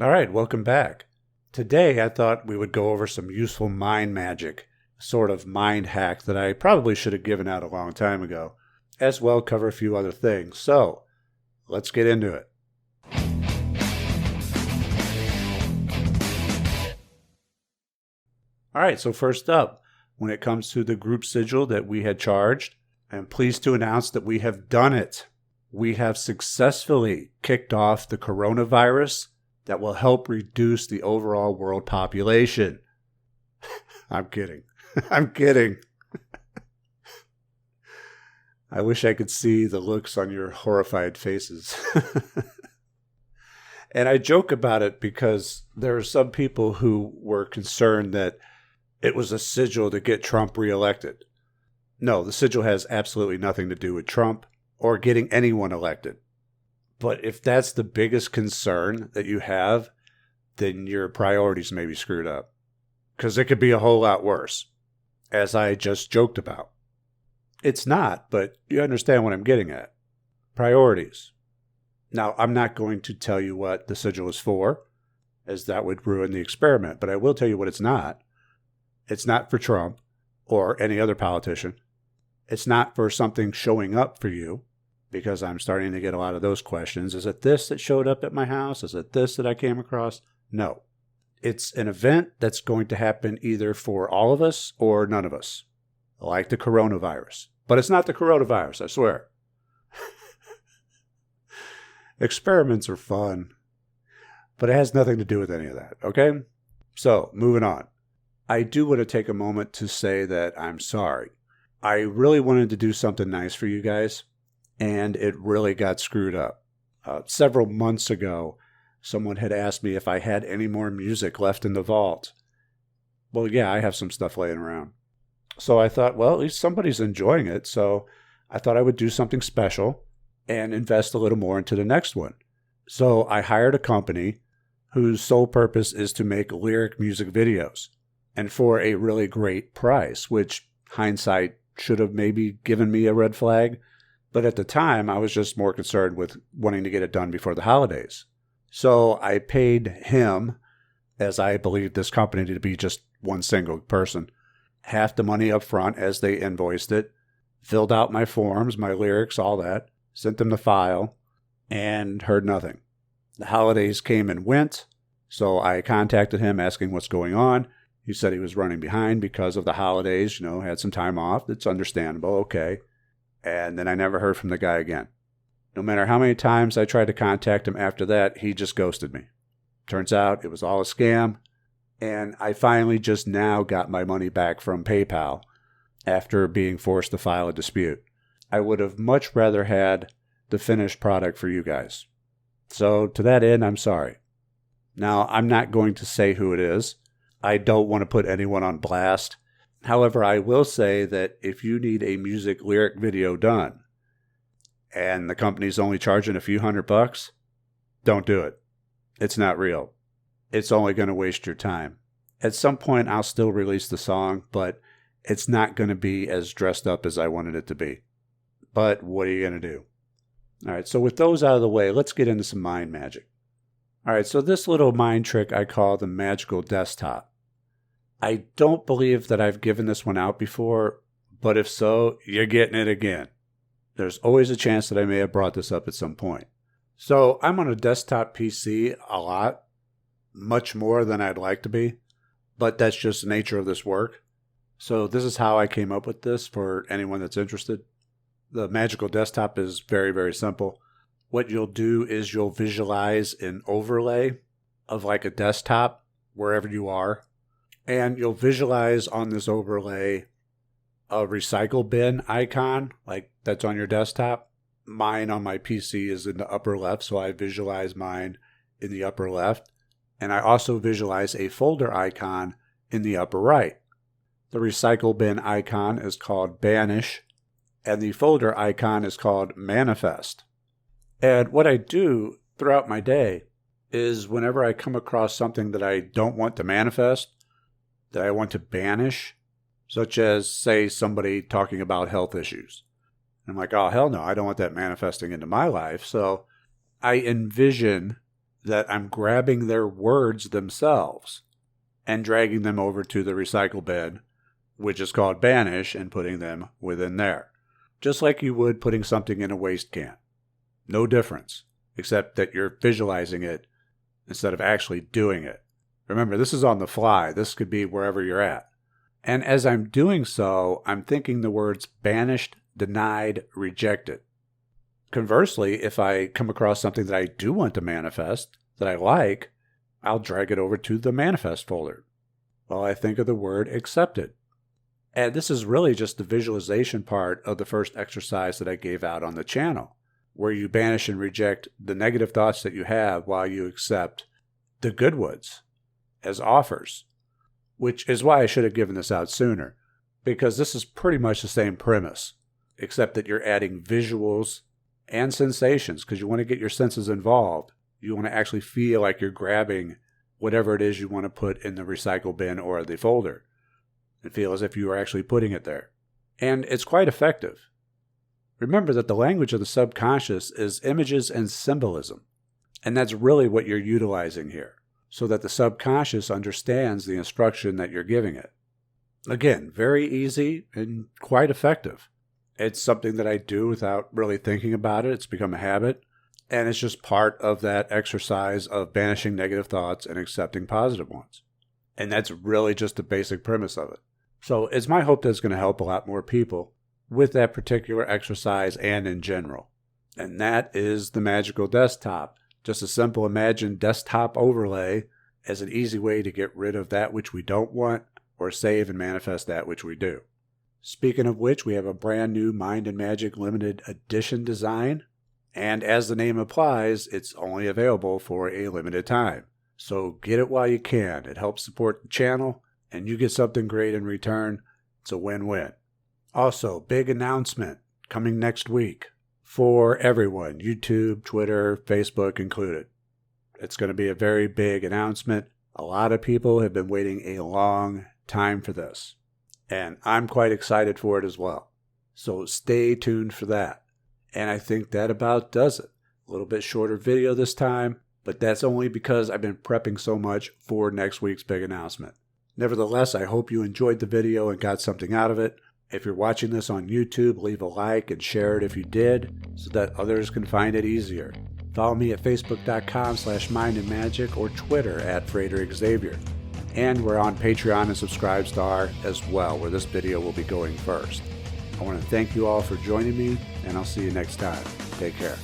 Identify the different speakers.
Speaker 1: All right, welcome back. Today I thought we would go over some useful mind magic, sort of mind hack that I probably should have given out a long time ago, as well cover a few other things. So, let's get into it. All right, so first up, when it comes to the group sigil that we had charged, I'm pleased to announce that we have done it. We have successfully kicked off the coronavirus that will help reduce the overall world population. I'm kidding. I'm kidding. I wish I could see the looks on your horrified faces. And I joke about it because there are some people who were concerned that it was a sigil to get Trump reelected. No, the sigil has absolutely nothing to do with Trump or getting anyone elected. But if that's the biggest concern that you have, then your priorities may be screwed up. Because it could be a whole lot worse, as I just joked about. It's not, but you understand what I'm getting at. Priorities. Now, I'm not going to tell you what the sigil is for, as that would ruin the experiment, but I will tell you what it's not. It's not for Trump or any other politician. It's not for something showing up for you, because I'm starting to get a lot of those questions. Is it this that showed up at my house? Is it this that I came across? No. It's an event that's going to happen either for all of us or none of us, like the coronavirus. But it's not the coronavirus, I swear. Experiments are fun, but it has nothing to do with any of that, okay? So, moving on. I do want to take a moment to say that I'm sorry. I really wanted to do something nice for you guys, and it really got screwed up. Several months ago, someone had asked me if I had any more music left in the vault. Well, yeah, I have some stuff laying around. So I thought, well, at least somebody's enjoying it, so I thought I would do something special and invest a little more into the next one. So I hired a company whose sole purpose is to make lyric music videos, and for a really great price, which hindsight should have maybe given me a red flag. But at the time, I was just more concerned with wanting to get it done before the holidays. So I paid him, as I believed this company to be just one single person, half the money up front as they invoiced it, filled out my forms, my lyrics, all that, sent them the file, and heard nothing. The holidays came and went, so I contacted him asking what's going on. He said he was running behind because of the holidays, had some time off. It's understandable, okay. And then I never heard from the guy again. No matter how many times I tried to contact him after that, he just ghosted me. Turns out it was all a scam, and I finally just now got my money back from PayPal after being forced to file a dispute. I would have much rather had the finished product for you guys. So to that end, I'm sorry. Now, I'm not going to say who it is. I don't want to put anyone on blast. However, I will say that if you need a music lyric video done and the company's only charging a few $100, don't do it. It's not real. It's only going to waste your time. At some point, I'll still release the song, but it's not going to be as dressed up as I wanted it to be. But what are you going to do? All right, so with those out of the way, let's get into some mind magic. All right, so this little mind trick I call the Magickal desktop. I don't believe that I've given this one out before, but if so, you're getting it again. There's always a chance that I may have brought this up at some point. So I'm on a desktop PC a lot, much more than I'd like to be, but that's just the nature of this work. So this is how I came up with this for anyone that's interested. The Magickal desktop is very, very simple. What you'll do is you'll visualize an overlay of like a desktop wherever you are. And you'll visualize on this overlay a recycle bin icon, like that's on your desktop. Mine on my PC is in the upper left, so I visualize mine in the upper left. And I also visualize a folder icon in the upper right. The recycle bin icon is called Banish, and the folder icon is called Manifest. And what I do throughout my day is whenever I come across something that I don't want to manifest, that I want to banish, such as, say, somebody talking about health issues. I'm like, oh, hell no, I don't want that manifesting into my life. So I envision that I'm grabbing their words themselves and dragging them over to the recycle bin, which is called banish, and putting them within there. Just like you would putting something in a waste can. No difference, except that you're visualizing it instead of actually doing it. Remember, this is on the fly. This could be wherever you're at. And as I'm doing so, I'm thinking the words banished, denied, rejected. Conversely, if I come across something that I do want to manifest, that I like, I'll drag it over to the manifest folder while I think of the word accepted. And this is really just the visualization part of the first exercise that I gave out on the channel, where you banish and reject the negative thoughts that you have while you accept the good ones as offers, which is why I should have given this out sooner, because this is pretty much the same premise, except that you're adding visuals and sensations, because you want to get your senses involved. You want to actually feel like you're grabbing whatever it is you want to put in the recycle bin or the folder, and feel as if you are actually putting it there. And it's quite effective. Remember that the language of the subconscious is images and symbolism, and that's really what you're utilizing here, so that the subconscious understands the instruction that you're giving it. Again, very easy and quite effective. It's something that I do without really thinking about it. It's become a habit, and it's just part of that exercise of banishing negative thoughts and accepting positive ones. And that's really just the basic premise of it. So it's my hope that it's going to help a lot more people with that particular exercise and in general. And that is the Magickal desktop. Just a simple imagined desktop overlay as an easy way to get rid of that which we don't want or save and manifest that which we do. Speaking of which, we have a brand new Mind and Magic limited edition design. And as the name implies, it's only available for a limited time. So get it while you can. It helps support the channel, and you get something great in return. It's a win-win. Also, big announcement coming next week for everyone, YouTube, Twitter, Facebook included. It's going to be a very big announcement. A lot of people have been waiting a long time for this, and I'm quite excited for it as well. So stay tuned for that. And I think that about does it. A little bit shorter video this time, but that's only because I've been prepping so much for next week's big announcement. Nevertheless, I hope you enjoyed the video and got something out of it. If you're watching this on YouTube, leave a like and share it if you did, so that others can find it easier. Follow me at facebook.com/mindandmagick or Twitter at Frater Xavier. And we're on Patreon and Subscribestar as well, where this video will be going first. I want to thank you all for joining me, and I'll see you next time. Take care.